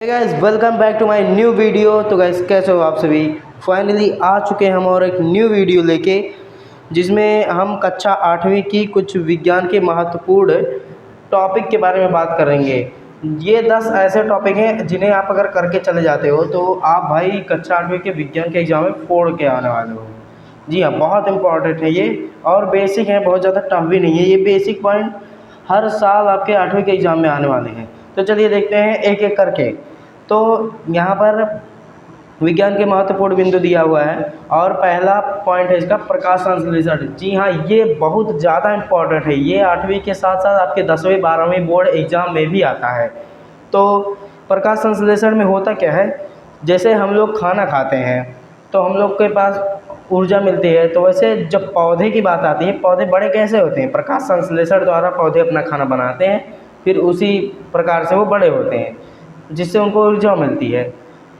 Guys welcome back to my new video. तो guys कैसे हो आप सभी। फाइनली आ चुके हैं हम और एक न्यू वीडियो लेके, जिसमें हम कक्षा 8वीं की कुछ विज्ञान के महत्वपूर्ण टॉपिक के बारे में बात करेंगे। ये 10 ऐसे टॉपिक हैं जिन्हें आप अगर करके चले जाते हो तो आप भाई कक्षा 8वीं के विज्ञान के एग्ज़ाम में फोड़ के आने वाले हो। जी हाँ, बहुत इंपॉर्टेंट है ये और बेसिक है, बहुत ज़्यादा टफ भी नहीं है। ये बेसिक पॉइंट हर साल आपके 8वीं के एग्ज़ाम में आने वाले हैं। तो चलिए देखते हैं एक एक करके। तो यहाँ पर विज्ञान के महत्वपूर्ण बिंदु दिया हुआ है और पहला पॉइंट है इसका प्रकाश संश्लेषण। जी हाँ, ये बहुत ज़्यादा इम्पोर्टेंट है। ये 8वीं के साथ साथ आपके 10वीं 12वीं बोर्ड एग्ज़ाम में भी आता है। तो प्रकाश संश्लेषण में होता क्या है, जैसे हम लोग खाना खाते हैं तो हम लोग के पास ऊर्जा मिलती है। तो वैसे जब पौधे की बात आती है, पौधे बड़े कैसे होते हैं, प्रकाश संश्लेषण द्वारा पौधे अपना खाना बनाते हैं, फिर उसी प्रकार से वो बड़े होते हैं जिससे उनको ऊर्जा मिलती है।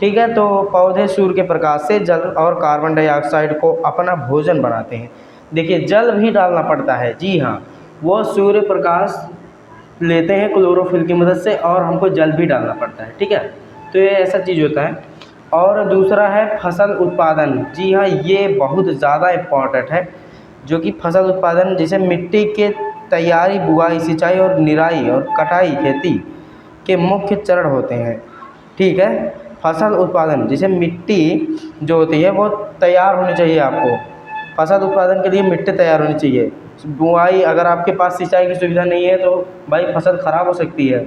ठीक है, तो पौधे सूर्य के प्रकाश से जल और कार्बन डाइऑक्साइड को अपना भोजन बनाते हैं। देखिए, जल भी डालना पड़ता है। जी हाँ, वो सूर्य प्रकाश लेते हैं क्लोरोफिल की मदद से और हमको जल भी डालना पड़ता है। ठीक है, तो ये ऐसा चीज़ होता है। और दूसरा है फसल उत्पादन। जी हाँ, ये बहुत ज़्यादा इम्पॉर्टेंट है, जो कि फसल उत्पादन जैसे मिट्टी के तैयारी, बुआई, सिंचाई और निराई और कटाई खेती के मुख्य चरण होते हैं। ठीक है, फसल उत्पादन जैसे मिट्टी जो होती है वो तैयार होनी चाहिए आपको। फसल उत्पादन के लिए मिट्टी तैयार होनी चाहिए। बुआई, अगर आपके पास सिंचाई की सुविधा नहीं है तो भाई फसल ख़राब हो सकती है।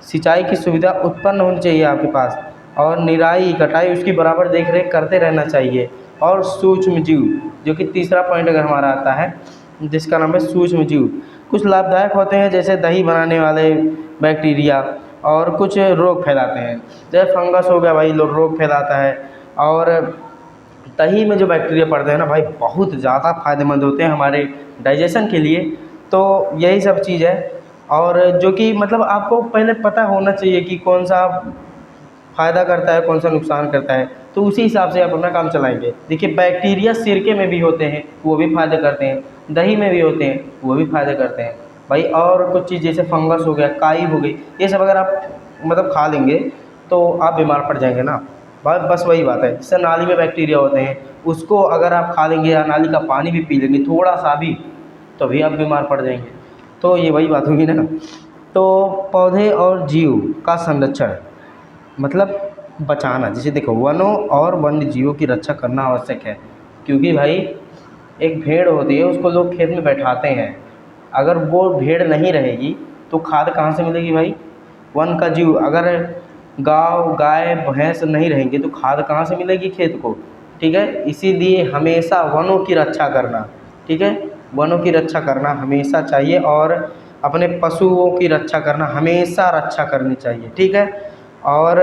सिंचाई की सुविधा उत्पन्न होनी चाहिए आपके पास। और निराई कटाई उसकी बराबर देख रेख करते रहना चाहिए। और सूक्ष्म जीव, जो कि तीसरा पॉइंट अगर हमारा आता है जिसका नाम है सूक्ष्म जीव, कुछ लाभदायक होते हैं जैसे दही बनाने वाले बैक्टीरिया, और कुछ रोग फैलाते हैं जैसे फंगस हो गया भाई, रोग फैलाता है। और दही में जो बैक्टीरिया पड़ते हैं ना भाई, बहुत ज़्यादा फ़ायदेमंद होते हैं हमारे डाइजेशन के लिए। तो यही सब चीज़ है। और जो कि मतलब आपको पहले पता होना चाहिए कि कौन सा फ़ायदा करता है, कौन सा नुकसान करता है, तो उसी हिसाब से आप अपना काम चलाएंगे। देखिए, बैक्टीरिया सिरके में भी होते हैं, वो भी फ़ायदे करते हैं। दही में भी होते हैं, वो भी फ़ायदे करते हैं भाई। और कुछ चीज़ जैसे फंगस हो गया, काई हो गई, ये सब अगर आप मतलब खा लेंगे तो आप बीमार पड़ जाएंगे ना। बस वही बात है। जैसे नाली में बैक्टीरिया होते हैं, उसको अगर आप खा लेंगे या नाली का पानी भी पी लेंगे थोड़ा सा भी, तो भी आप बीमार पड़ जाएंगे। तो ये वही बात होगी ना। तो पौधे और जीव का संरक्षण मतलब बचाना। जैसे देखो, वनों और वन्य जीवों की रक्षा करना आवश्यक है, क्योंकि भाई एक भेड़ होती है, उसको लोग खेत में बैठाते हैं। अगर वो भेड़ नहीं रहेगी तो खाद कहाँ से मिलेगी भाई। वन का जीव, अगर गाँव गाय भैंस नहीं रहेंगे तो खाद कहाँ से मिलेगी खेत को। ठीक है, इसीलिए हमेशा वनों की रक्षा करना, ठीक है, वनों की रक्षा करना हमेशा चाहिए। और अपने पशुओं की रक्षा करना हमेशा रक्षा करनी चाहिए। ठीक है, और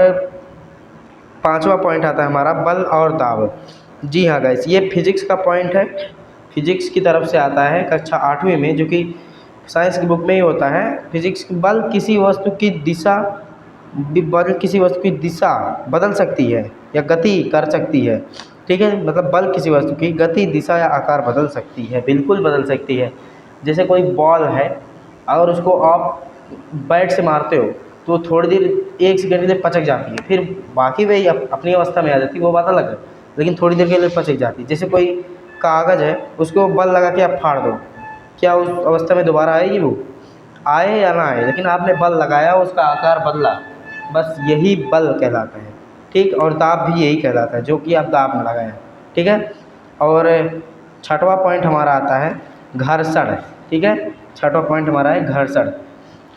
पांचवा पॉइंट आता है हमारा बल और दाब। जी हाँ गाइस, ये फिजिक्स का पॉइंट है, फिजिक्स की तरफ से आता है कक्षा 8वीं में, जो कि साइंस की बुक में ही होता है। फिजिक्स, बल किसी वस्तु की दिशा बदल सकती है या गति कर सकती है। ठीक है, मतलब बल किसी वस्तु की गति, दिशा या आकार बदल सकती है, बिल्कुल बदल सकती है। जैसे कोई बॉल है और उसको आप बैट से मारते हो तो थोड़ी देर, 1 सेकंड के लिए पचक जाती है, फिर बाकी वही अपनी अवस्था में आ जाती है, वो बात अलग है, लेकिन थोड़ी देर के लिए पचक जाती है। जैसे कोई कागज़ है, उसको बल लगा के आप फाड़ दो, क्या उस अवस्था में दोबारा आएगी वो? आए या ना आए, लेकिन आपने बल लगाया, उसका आकार बदला, बस यही बल कहलाता है। ठीक, और दाब भी यही कहलाता है, जो कि आप दाब में लगाए हैं। ठीक है, और छठवां पॉइंट हमारा आता है घर्षण। ठीक है, छठवां पॉइंट हमारा है घर्षण।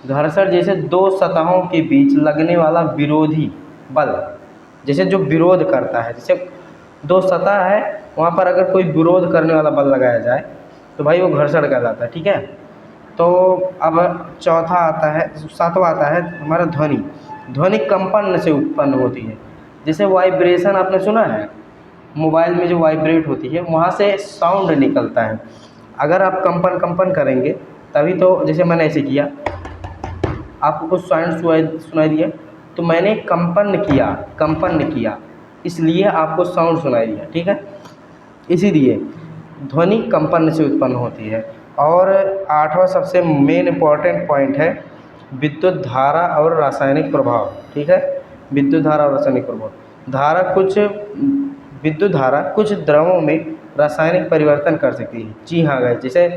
घर्षण जैसे दो सतहों के बीच लगने वाला विरोधी बल, जैसे जो विरोध करता है, जैसे दो सतह है, वहाँ पर अगर कोई विरोध करने वाला बल लगाया जाए तो भाई वो घर्षण कहलाता है। ठीक है, तो अब चौथा आता है, सातवां आता है हमारा ध्वनि। ध्वनि कंपन से उत्पन्न होती है। जैसे वाइब्रेशन आपने सुना है, मोबाइल में जो वाइब्रेट होती है वहाँ से साउंड निकलता है। अगर आप कंपन करेंगे तभी तो, जैसे मैंने ऐसे किया, आपको कुछ साउंड सुनाई दिया, तो मैंने कंपन किया, इसलिए आपको साउंड सुनाई दिया। ठीक है, इसीलिए ध्वनि कंपन से उत्पन्न होती है। और आठवां सबसे मेन इम्पॉर्टेंट पॉइंट है विद्युत धारा और रासायनिक प्रभाव। ठीक है, विद्युत धारा और रासायनिक प्रभाव। विद्युत धारा कुछ द्रवों में रासायनिक परिवर्तन कर सकती है। जी हाँ गाइस, जैसे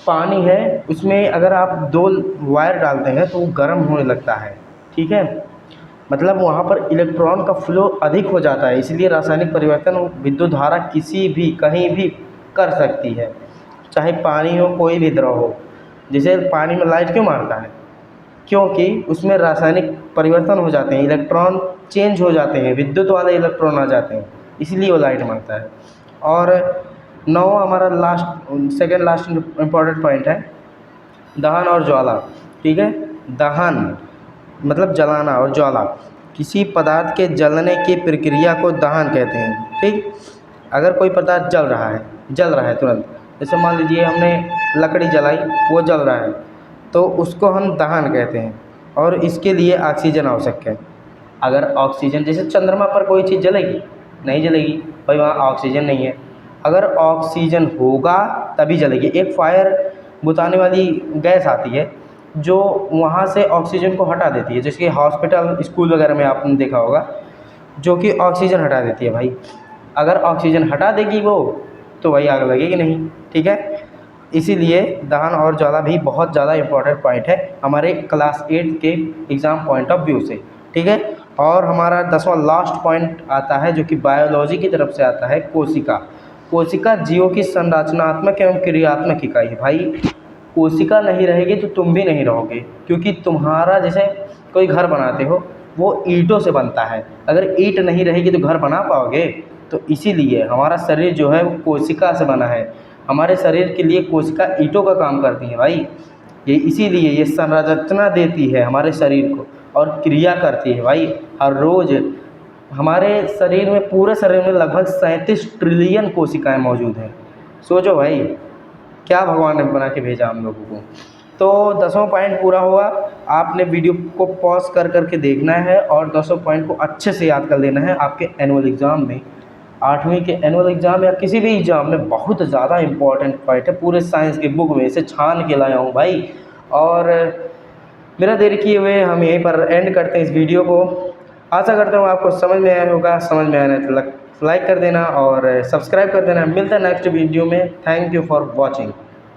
पानी है, उसमें अगर आप 2 वायर डालते हैं तो वो गर्म होने लगता है, ठीक है, मतलब वहाँ पर इलेक्ट्रॉन का फ्लो अधिक हो जाता है, इसलिए रासायनिक परिवर्तन विद्युत धारा किसी भी कहीं भी कर सकती है, चाहे पानी हो कोई भी द्रव हो। जैसे पानी में लाइट क्यों मारता है? क्योंकि उसमें रासायनिक परिवर्तन हो जाते हैं, इलेक्ट्रॉन चेंज हो जाते हैं, विद्युत वाले इलेक्ट्रॉन आ जाते हैं, इसलिए वो लाइट मारता है। और 9वां हमारा सेकंड लास्ट इम्पॉर्टेंट पॉइंट है दहन और ज्वाला, ठीक है। दहन मतलब जलाना और ज्वाला किसी पदार्थ के जलने की प्रक्रिया को दहन कहते हैं, ठीक। अगर कोई पदार्थ जल रहा है तुरंत, जैसे मान लीजिए हमने लकड़ी जलाई, वो जल रहा है, तो उसको हम दहन कहते हैं। और इसके लिए ऑक्सीजन आवश्यक है। अगर ऑक्सीजन, जैसे चंद्रमा पर कोई चीज़ जलेगी? नहीं जलेगी भाई, वहाँ ऑक्सीजन नहीं है। अगर ऑक्सीजन होगा तभी जलेगी। एक फायर बुझाने वाली गैस आती है जो वहाँ से ऑक्सीजन को हटा देती है, जैसे कि हॉस्पिटल स्कूल वगैरह में आपने देखा होगा, जो कि ऑक्सीजन हटा देती है भाई। अगर ऑक्सीजन हटा देगी वो, तो भाई आग लगेगी नहीं, ठीक है। इसीलिए दहन और ज्वाला भी बहुत ज़्यादा इम्पोर्टेंट पॉइंट है हमारे क्लास 8 के एग्ज़ाम पॉइंट ऑफ व्यू से, ठीक है। और हमारा 10वां लास्ट पॉइंट आता है जो कि बायोलॉजी की तरफ से आता है, कोशिका। कोशिका जीवों की संरचनात्मक एवं क्रियात्मक इकाई है भाई। कोशिका नहीं रहेगी तो तुम भी नहीं रहोगे, क्योंकि तुम्हारा जैसे कोई घर बनाते हो वो ईंटों से बनता है, अगर ईंट नहीं रहेगी तो घर बना पाओगे? तो इसीलिए हमारा शरीर जो है वो कोशिका से बना है। हमारे शरीर के लिए कोशिका ईंटों का काम करती है भाई। ये इसीलिए ये संरचना देती है हमारे शरीर को और क्रिया करती है भाई। हर रोज़ हमारे शरीर में, पूरे शरीर में लगभग 37 ट्रिलियन कोशिकाएं मौजूद हैं। सोचो भाई, क्या भगवान ने बना के भेजा हम लोगों को। तो 10वां पॉइंट पूरा हुआ। आपने वीडियो को पॉज कर करके देखना है और 10वां पॉइंट को अच्छे से याद कर लेना है। आपके एनुअल एग्ज़ाम में, 8वीं के एनुअल एग्ज़ाम या किसी भी एग्ज़ाम में बहुत ज़्यादा इंपॉर्टेंट पॉइंट है। पूरे साइंस की बुक में से छान के लाया हूँ भाई। और बिना देरी किए हुए हम यहीं पर एंड करते हैं इस वीडियो को। आशा करता हूँ आपको समझ में आया होगा। समझ में आया तो लाइक कर देना और सब्सक्राइब कर देना। मिलता है नेक्स्ट वीडियो में। Thank you for watching.